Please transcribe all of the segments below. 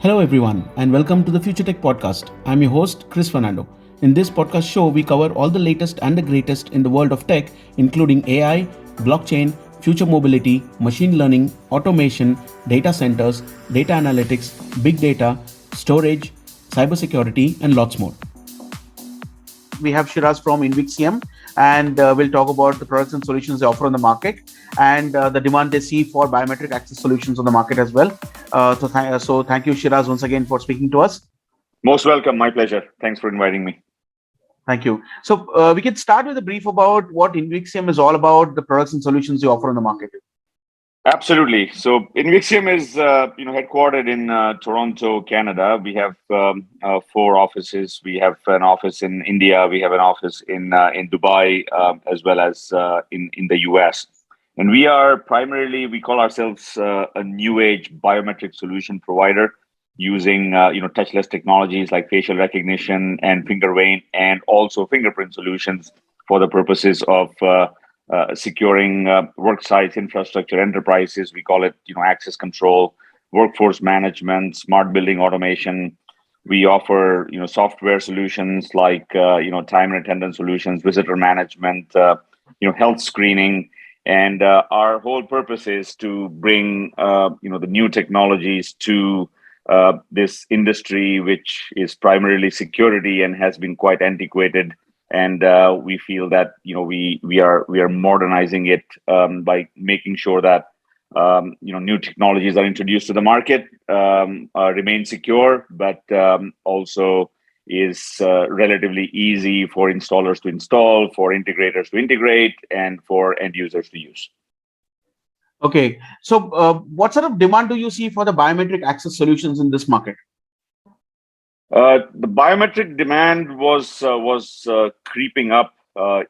Hello, everyone, and welcome to the Future Tech Podcast. I'm your host, Chris Fernando. In this podcast show, we cover all the latest and the greatest in the world of tech, including AI, blockchain, future mobility, machine learning, automation, data centers, data analytics, big data, storage, cybersecurity, and lots more. We have Shiraz from Invixium, and we'll talk about the products and solutions they offer on the market and the demand they see for biometric access solutions on the market as well. So thank you, Shiraz, once again for speaking to us. Most welcome. My pleasure. Thanks for inviting me. Thank you. So we can start with a brief about what Invixium is all about, the products and solutions you offer on the market. Absolutely. So Invixium is headquartered in Toronto, Canada. We have four offices. We have an office in India. We have an office in Dubai, as well as in the US. And we call ourselves a new age biometric solution provider using touchless technologies like facial recognition and finger vein, and also fingerprint solutions for the purposes of securing work sites, infrastructure, enterprises. We call it, access control, workforce management, smart building automation. We offer, software solutions like, time and attendance solutions, visitor management, health screening. And our whole purpose is to bring, the new technologies to this industry, which is primarily security and has been quite antiquated. And we feel that we are modernizing it by making sure that new technologies are introduced to the market, remain secure, but also is relatively easy for installers to install, for integrators to integrate, and for end users to use. Okay, so what sort of demand do you see for the biometric access solutions in this market? The biometric demand was creeping up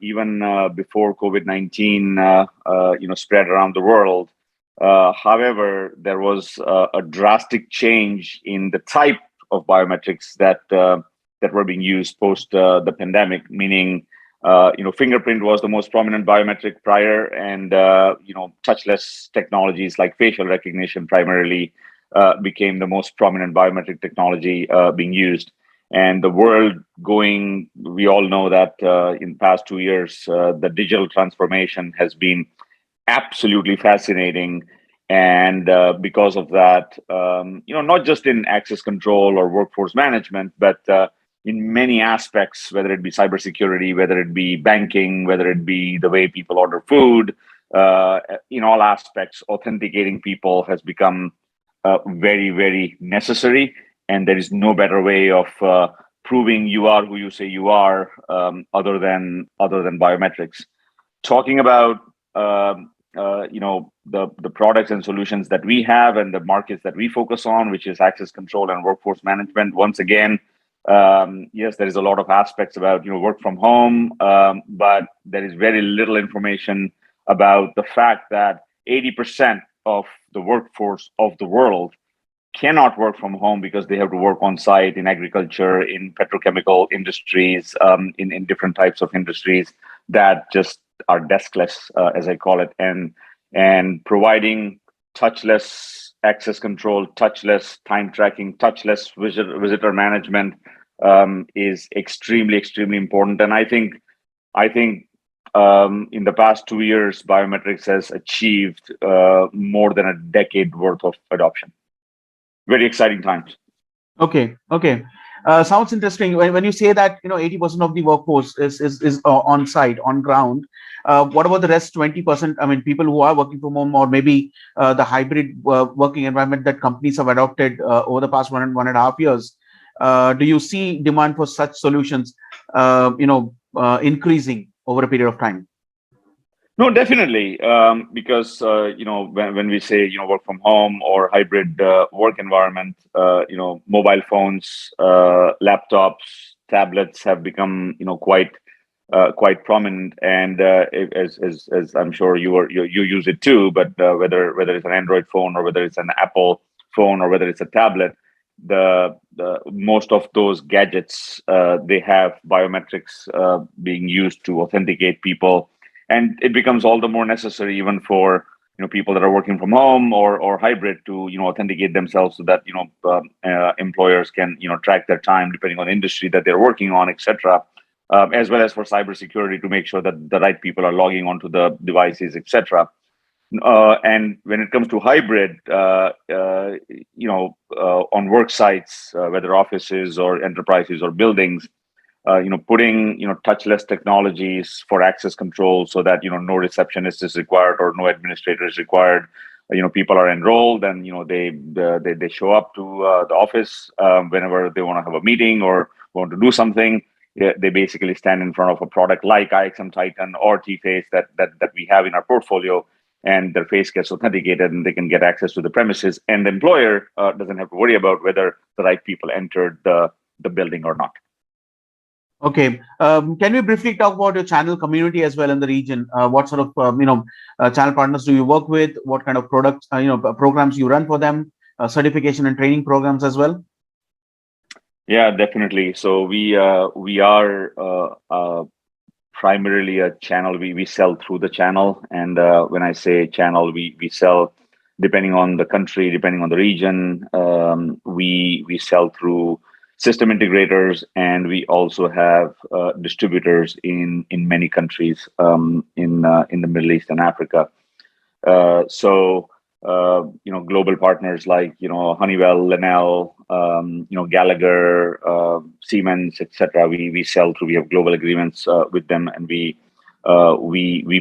even before COVID-19 spread around the world. However, there was a drastic change in the type of biometrics that were being used post the pandemic. Meaning, fingerprint was the most prominent biometric prior, and touchless technologies like facial recognition primarily became the most prominent biometric technology being used. And the world going, we all know that in the past 2 years, the digital transformation has been absolutely fascinating. And because of that, not just in access control or workforce management, but in many aspects, whether it be cybersecurity, whether it be banking, whether it be the way people order food, in all aspects, authenticating people has become very, very necessary. And there is no better way of proving you are who you say you are, other than biometrics. Talking about the products and solutions that we have and the markets that we focus on, which is access control and workforce management. Once again, yes, there is a lot of aspects about work from home, but there is very little information about the fact that 80% of the workforce of the world cannot work from home because they have to work on site in agriculture, in petrochemical industries, in different types of industries that just are deskless, as I call it, and providing touchless access control, touchless time tracking, touchless visitor management is extremely, extremely important. And I think in the past 2 years, biometrics has achieved more than a decade worth of adoption. Very exciting times. Okay. Sounds interesting. When you say that 80% of the workforce is on site, on ground, what about the rest 20%? I mean, people who are working from home, or maybe the hybrid working environment that companies have adopted over the past 1.5 years. Do you see demand for such solutions, increasing over a period of time? No, definitely, because when we say work from home or hybrid work environment, mobile phones, laptops, tablets have become quite prominent, and as I'm sure you use it too. But whether it's an Android phone or whether it's an Apple phone or whether it's a tablet, the most of those gadgets they have biometrics being used to authenticate people. And it becomes all the more necessary even for people that are working from home or hybrid to authenticate themselves so that employers can track their time depending on the industry that they're working on, etc. As well as for cybersecurity to make sure that the right people are logging onto the devices, etc. And when it comes to hybrid, on work sites, whether offices or enterprises or buildings, putting touchless technologies for access control so that no receptionist is required or no administrator is required. People are enrolled and they show up to the office whenever they want to have a meeting or want to do something. Yeah, they basically stand in front of a product like IXM Titan or T-Face that we have in our portfolio, and their face gets authenticated and they can get access to the premises, and the employer doesn't have to worry about whether the right people entered the building or not. Okay. Can we briefly talk about your channel community as well in the region? What sort of channel partners do you work with? What kind of products, programs you run for them? Certification and training programs as well. Yeah, definitely. So we are primarily a channel. We sell through the channel, and when I say channel, we sell depending on the country, depending on the region. We sell through system integrators, and we also have distributors in many countries in the Middle East and Africa. Global partners like Honeywell, Lenel, Gallagher, Siemens, etc. We sell through. We have global agreements with them, and we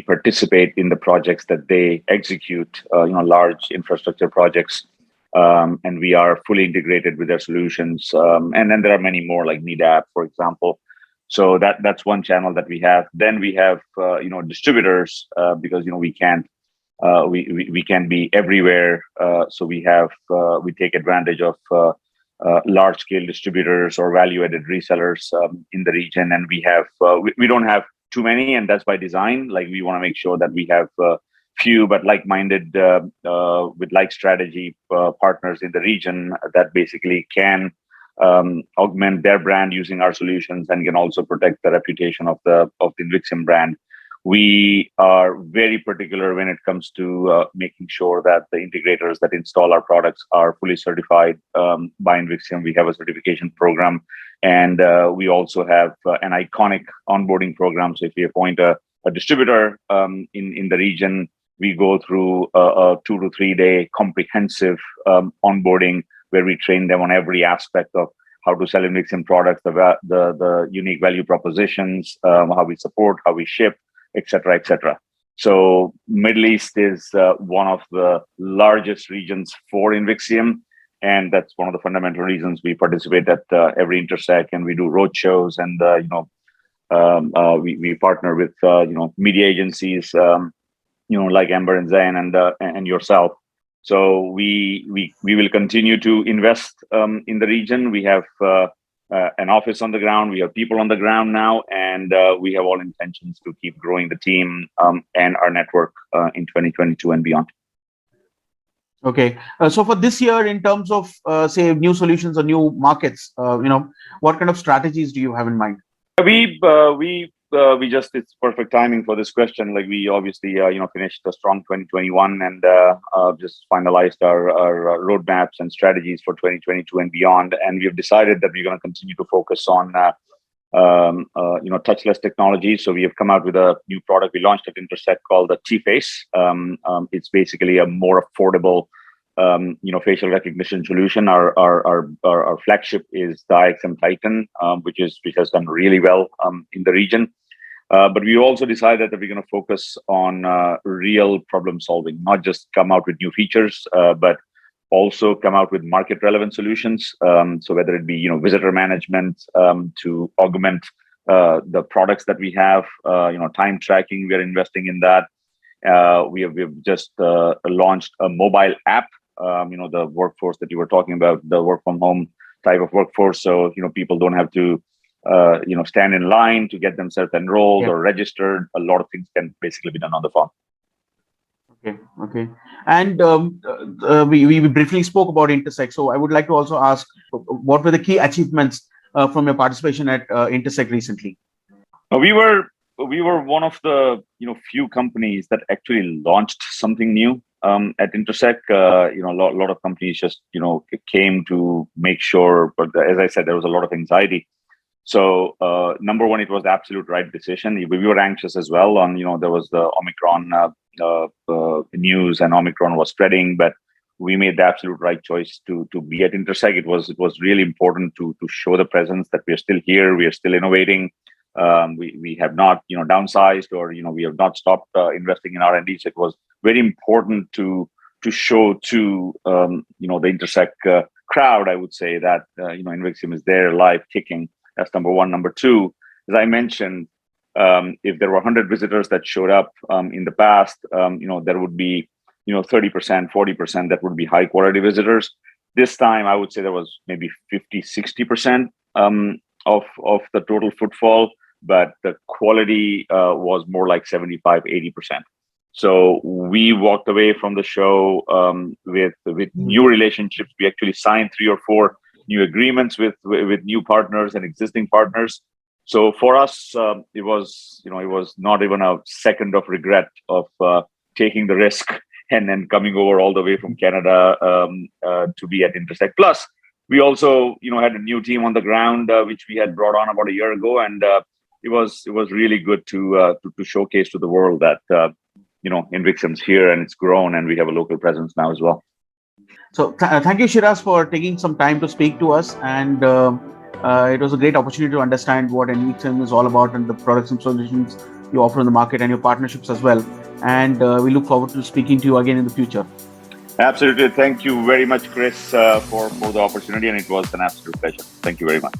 participate in the projects that they execute. Large infrastructure projects, and we are fully integrated with their solutions. And then there are many more like NEDAP, for example. So that's one channel that we have. Then we have distributors because we can't. We can be everywhere, so we take advantage of large scale distributors or value added resellers in the region, and we don't have too many, and that's by design. Like, we want to make sure that we have few but like-minded with like strategy partners in the region that basically can augment their brand using our solutions and can also protect the reputation of the Invixium brand. We are very particular when it comes to making sure that the integrators that install our products are fully certified by Invixium. We have a certification program, and we also have an iconic onboarding program. So if you appoint a distributor in the region, we go through a 2 to 3 day comprehensive onboarding where we train them on every aspect of how to sell Invixium products, the unique value propositions, how we support, how we ship, etc., etc. So Middle East is one of the largest regions for Invixium, and that's one of the fundamental reasons we participate at every Intersec, and we do road shows, and we partner with media agencies like Amber and Zain and yourself. So we will continue to invest in the region. We have an office on the ground. We have people on the ground now, and we have all intentions to keep growing the team and our network in 2022 and beyond. Okay, so for this year, in terms of say new solutions or new markets, what kind of strategies do you have in mind? It's perfect timing for this question. Like, we obviously finished a strong 2021 and just finalized our roadmaps and strategies for 2022 and beyond. And we've decided that we're going to continue to focus on touchless technology. So we have come out with a new product we launched at Intersect called the T-Face. It's basically a more affordable facial recognition solution. Our flagship is the IXM Titan, which has done really well in the region. But we also decided that we're going to focus on real problem solving, not just come out with new features, but also come out with market relevant solutions. So whether it be visitor management to augment the products that we have, time tracking, we are investing in that. We've just launched a mobile app. The workforce that you were talking about, the work from home type of workforce. So people don't have to stand in line to get themselves enrolled or registered. A lot of things can basically be done on the phone. Okay. And we briefly spoke about Intersect. So I would like to also ask, what were the key achievements from your participation at Intersect recently? We were we were one of the few companies that actually launched something new at Intersect. A lot of companies just came to make sure, but as I said, there was a lot of anxiety. So number one, it was the absolute right decision. We were anxious as well. There was the Omicron news, and Omicron was spreading, but we made the absolute right choice to be at Intersect. It was really important to show the presence that we are still here, we are still innovating. We have not downsized, or we have not stopped investing in R&D. So it was very important to show to the Intersect crowd, I would say, that Invixium is there, live, kicking. That's number one. Number two, as I mentioned, if there were 100 visitors that showed up in the past, there would be 30%, 40% that would be high quality visitors. This time, I would say there was maybe 50, 60% of the total footfall, but the quality was more like 75, 80%. So we walked away from the show with new relationships. We actually signed 3 or 4 new agreements with new partners and existing partners. So for us, it was not even a second of regret of taking the risk and then coming over all the way from Canada to be at Intersect. Plus, we also had a new team on the ground which we had brought on about a year ago, and it was really good to showcase to the world that Invixium's here and it's grown, and we have a local presence now as well. So thank you, Shiraz, for taking some time to speak to us, and it was a great opportunity to understand what Invixium is all about and the products and solutions you offer in the market and your partnerships as well. And we look forward to speaking to you again in the future. Absolutely. Thank you very much, Chris, for the opportunity, and it was an absolute pleasure. Thank you very much.